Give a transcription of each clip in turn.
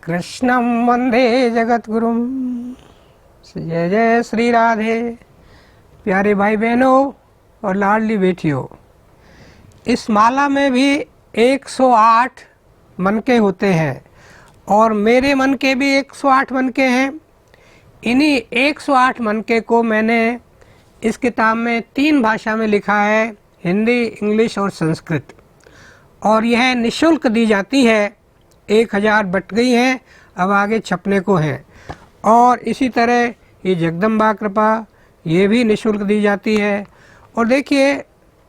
कृष्णं वंदे जगद्गुरुं। जय जय श्री राधे। प्यारे भाई बहनों और लाडली बेटियों, इस माला में भी 108 मनके होते हैं और मेरे मनके भी 108 मनके हैं। इन्हीं 108 मनके को मैंने इस किताब में 3 भाषा में लिखा है, हिंदी, इंग्लिश और संस्कृत, और यह निःशुल्क दी जाती है। 1000 बट गई हैं, अब आगे छपने को हैं। और इसी तरह ये जगदम्बा कृपा, ये भी निःशुल्क दी जाती है। और देखिए,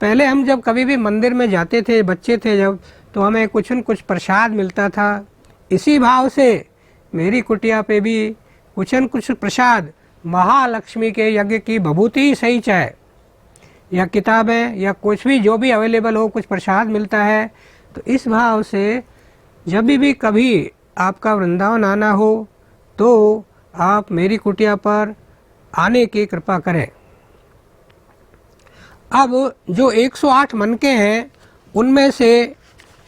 पहले हम जब कभी भी मंदिर में जाते थे, बच्चे थे जब, तो हमें कुछ न कुछ प्रसाद मिलता था। इसी भाव से मेरी कुटिया पे भी कुछ न कुछ प्रसाद, महालक्ष्मी के यज्ञ की भभूति ही सही चाहे या किताबें या कुछ भी जो भी अवेलेबल हो, कुछ प्रसाद मिलता है। तो इस भाव से जब भी कभी आपका वृंदावन आना हो तो आप मेरी कुटिया पर आने की कृपा करें। अब जो 108 मनके हैं उनमें से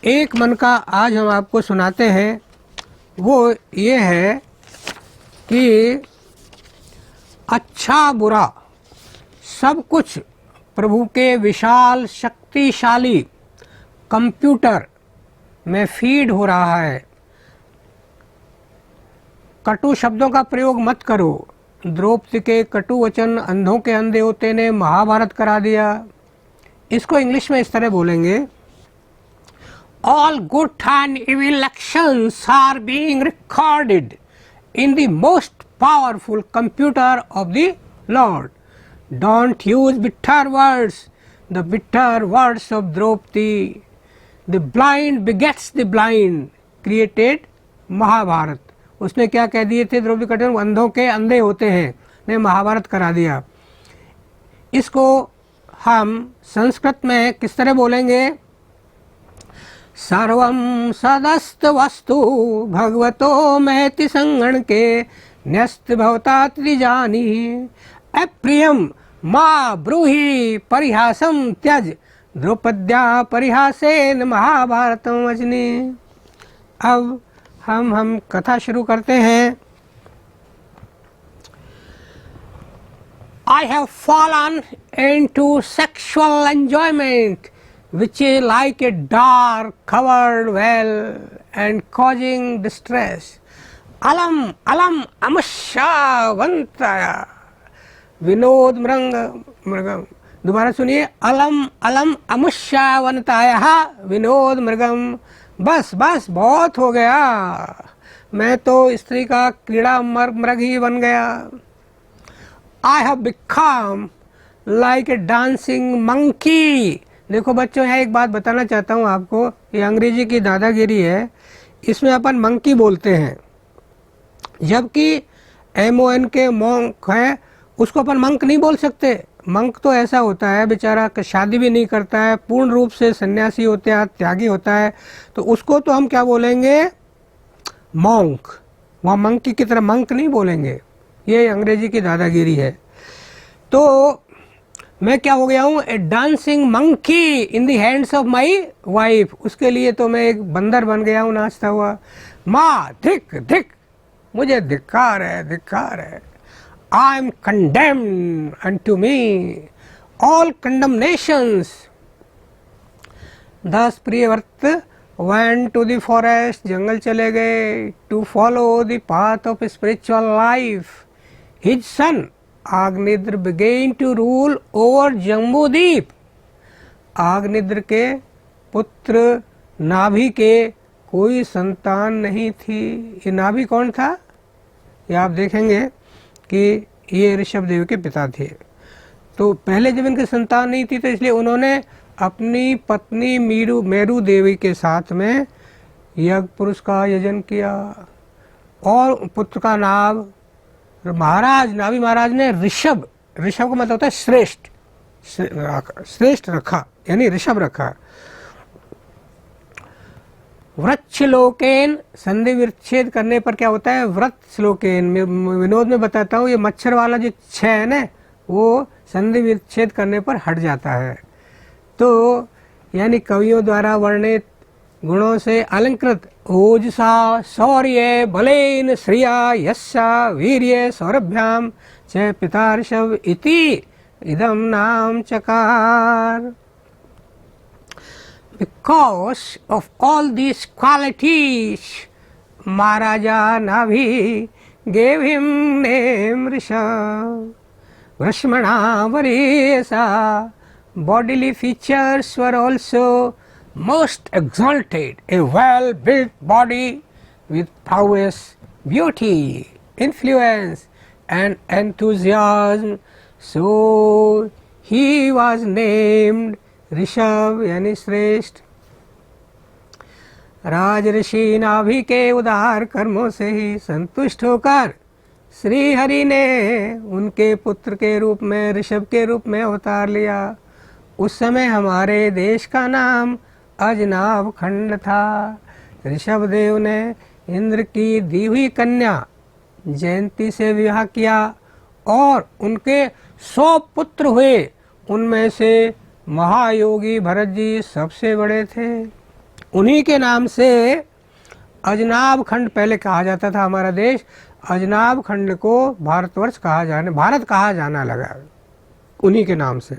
एक मनका आज हम आपको सुनाते हैं। वो ये है कि अच्छा बुरा सब कुछ प्रभु के विशाल शक्तिशाली कंप्यूटर में फीड हो रहा है। कटु शब्दों का प्रयोग मत करो। द्रौपदी के कटु वचन अंधों के अंधे होते ने महाभारत करा दिया। इसको इंग्लिश में इस तरह बोलेंगे, all good and evil actions are being recorded in the most powerful computer of the lord. Don't use bitter words, the bitter words of Draupadi. The blind begets the blind created Mahabharata. उसने क्या कह दिए थे द्रौपदी कटन, अंधों के अंधे होते हैं, ने महाभारत करा दिया। इसको हम संस्कृत में किस तरह बोलेंगे, सर्वं सदस्त वस्तु भगवतो महति संगण के न्यस्त भवता त्रिजानी अप्रियम माँ ब्रूहि परिहासम त्यज द्रौपद्या परिहासेन महाभारतम वचनी। अब हम कथा शुरू करते हैं। I have fallen into sexual enjoyment which is like a dark covered well and causing distress. Alam alam amushavantaya Vinod मृगम। दोबारा सुनिए, अलम अलम अमुष्यावनतायः विनोद मृगम। बस बस बहुत हो गया, मैं तो स्त्री का क्रीड़ा मृग ही बन गया। I have become like a dancing monkey। देखो बच्चों, यहाँ एक बात बताना चाहता हूँ आपको, ये अंग्रेजी की दादागिरी है। इसमें अपन मंकी बोलते हैं, जबकि MON के मॉन्क है, उसको अपन मंक नहीं बोल सकते। मंक तो ऐसा होता है बेचारा, शादी भी नहीं करता है, पूर्ण रूप से सन्यासी होता है, त्यागी होता है, तो उसको तो हम क्या बोलेंगे, मॉन्क। वहाँ मंकी की तरह मंक नहीं बोलेंगे, ये अंग्रेजी की दादागिरी है। तो मैं क्या हो गया हूँ, ए dancing monkey in the hands of my wife. उसके लिए तो मैं एक बंदर बन गया हूँ नाचता हुआ। माँ धिक धिक, मुझे धिक्कार है धिक्कार है। I am condemned unto me all condemnations। Thus Priyavrat went to the forest, जंगल चले गए, to follow the path of spiritual life। His son आग्निद्र began to rule over Jambudvipa. आग्निद्र के पुत्र नाभि के कोई संतान नहीं थी। ये नाभि कौन था, ये आप देखेंगे कि ये ऋषभदेव के पिता थे। तो पहले जब इनकी संतान नहीं थी तो इसलिए उन्होंने अपनी पत्नी मेरू देवी के साथ में यज्ञ पुरुष का यजन किया और पुत्र का नाम महाराज, नाभि महाराज ने ऋषभ का मतलब होता है श्रेष्ठ, श्रेष्ठ रखा, यानी ऋषभ रखा। वृक्षलोकेन, संधि विच्छेद करने पर क्या होता है, वृक्षलोकेन। विनोद में बताता हूँ, ये मच्छर वाला जो छ है ना, वो संधि विच्छेद करने पर हट जाता है। तो यानी कवियों द्वारा वर्णित गुणों से अलंकृत ओजसा शौर्य बलेन श्रिया यस्या वीर्य सौरभ्याम च पितार्षव इति इदम नाम चकार। Because of all these qualities, Maharaja Navi gave him name Rishabh. Vrashmana Varesa, bodily features were also most exalted, a well-built body with prowess, beauty, influence and enthusiasm. So he was named Rishabh यानी श्रेष्ठ। राज ऋषि नाभि के उदार कर्मों से ही संतुष्ट होकर श्री हरि ने उनके पुत्र के रूप में ऋषभ के रूप में अवतार लिया। उस समय हमारे देश का नाम अजनाभ खंड था। ऋषभ देव ने इंद्र की दी हुई कन्या जयंती से विवाह किया और उनके 100 पुत्र हुए। उनमें से महायोगी भरत जी सबसे बड़े थे। उन्हीं के नाम से अजनाभ खंड पहले कहा जाता था। हमारा देश अजनाभ खंड को भारत कहा जाना लगा उन्हीं के नाम से।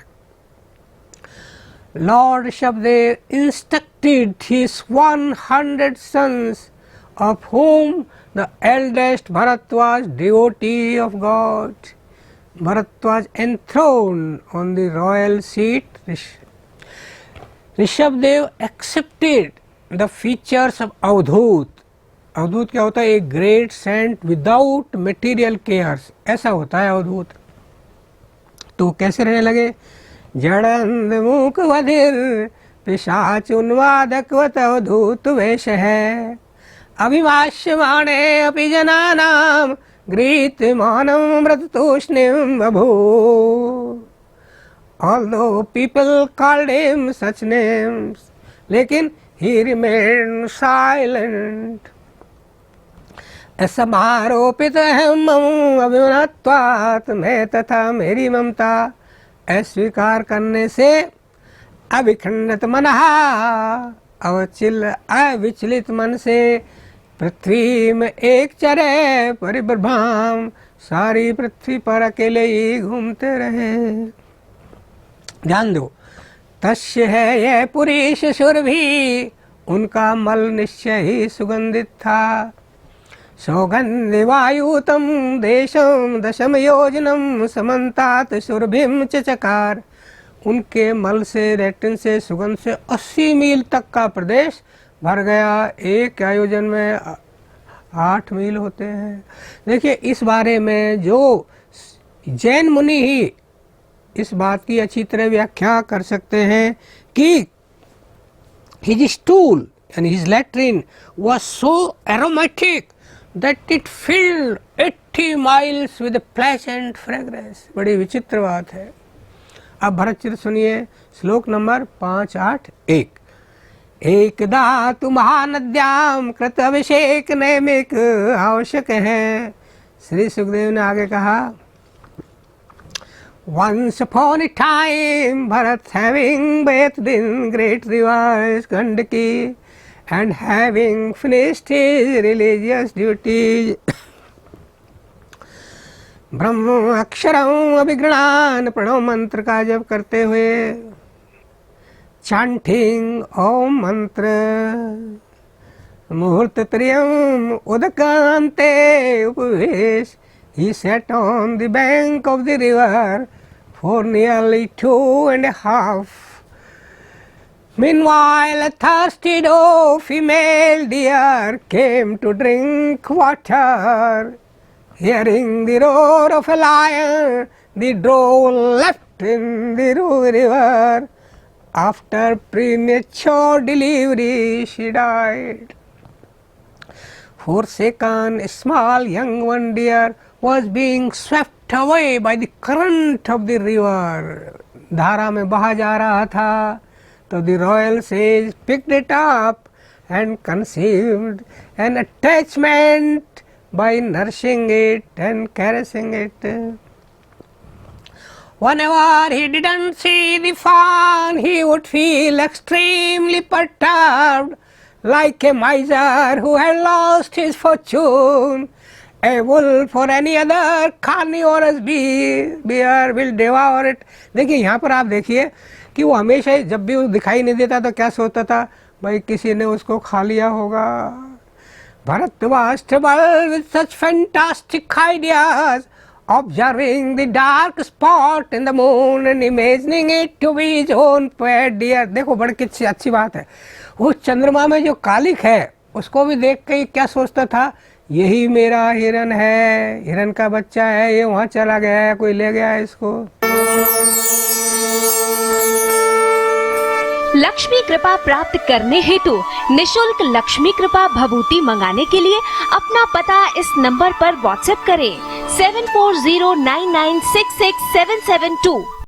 Lord Rishabhdev instructed his 100 sons, of whom the eldest Bharat was devotee of God. Bharat was enthroned on the royal seat. Rishabhdev accepted the features of avadhut. अवधूत क्या होता है, एक great saint without material cares, ऐसा होता है अवधूत। तो कैसे रहने लगे, जड़ंद मूक वधिर पिशाच उन्मादक वत अवधूत वेश है। अभिभाष्यमाणे अपि जनानाम गृहीत मौनम व्रततूष्णीम बभूव। Although people called him such names, लेकिन he remained silent. समारोपित हम अभिमनत्वात्, मैं तथा मेरी ममता अस्वीकार करने से अविखंडित मनः, अविचलित मन से पृथ्वी में एक चरे परिभ्रम, सारी पृथ्वी पर अकेले ही घूमते रहे। ध्यान दो, तस्य है यह पुरीश सुरभि, उनका मल निश्चय ही सुगंधित था। सौगंधि वायुतम देशम दशम योजनम समन्तात सुरभिम चचकार। उनके मल से, रेटिन से, सुगंध से 80 मील तक का प्रदेश भर गया। एक आयोजन में 8 मील होते हैं। देखिए, इस बारे में जो जैन मुनि ही इस बात की अच्छी तरह व्याख्या कर सकते हैं कि his stool and his latrine was so aromatic that it filled 80 miles with a pleasant fragrance। बड़ी विचित्र बात है। अब भरतचित्र सुनिए, श्लोक नंबर 581। एकदा तु महानद्याम कृत अभिषेक नैमिक आवश्यक है। श्री सुखदेव ने आगे कहा, Once upon a time, Bharat having bathed in great rivers Gandaki and having finished his religious duties, ब्रह्म अक्षरम अभिगृणान, प्रणव मंत्र का जप करते हुए, chanting ओम मंत्र, मुहूर्त त्रियम उदकांते उपवेश, he sat on the bank of the river for nearly 2.5. Meanwhile, a thirsty doe female deer came to drink water. Hearing the roar of a lion, the doe leapt in the river. After premature delivery, she died. Forsaken, a small young one deer was being swept away by the current of the river. धारा में बहा जा रहा था, तो the royal sage picked it up and conceived an attachment by nourishing it and caressing it. Whenever he didn't see the fawn, he would feel extremely perturbed, like a miser who had lost his fortune. A wolf or any other carnivorous bear will devour it. देखिए यहाँ पर आप देखिए कि वो हमेशा ही जब भी वो दिखाई नहीं देता तो क्या सोचता था, भाई किसी ने उसको खा लिया होगा. Bharat was troubled with such fantastic ideas, observing the dark spot in the moon and imagining it to be his own pet deer. देखो बड़ी अच्छी बात है, वो चंद्रमा में जो कालिक है उसको भी देख के क्या सोचता था, यही मेरा हिरन है, हिरन का बच्चा है, ये वहाँ चला गया है, कोई ले गया है इसको. लक्ष्मी कृपा प्राप्त करने हेतु निशुल्क लक्ष्मी कृपा भभूति मंगाने के लिए अपना पता इस नंबर पर व्हाट्सएप करें 7409966772.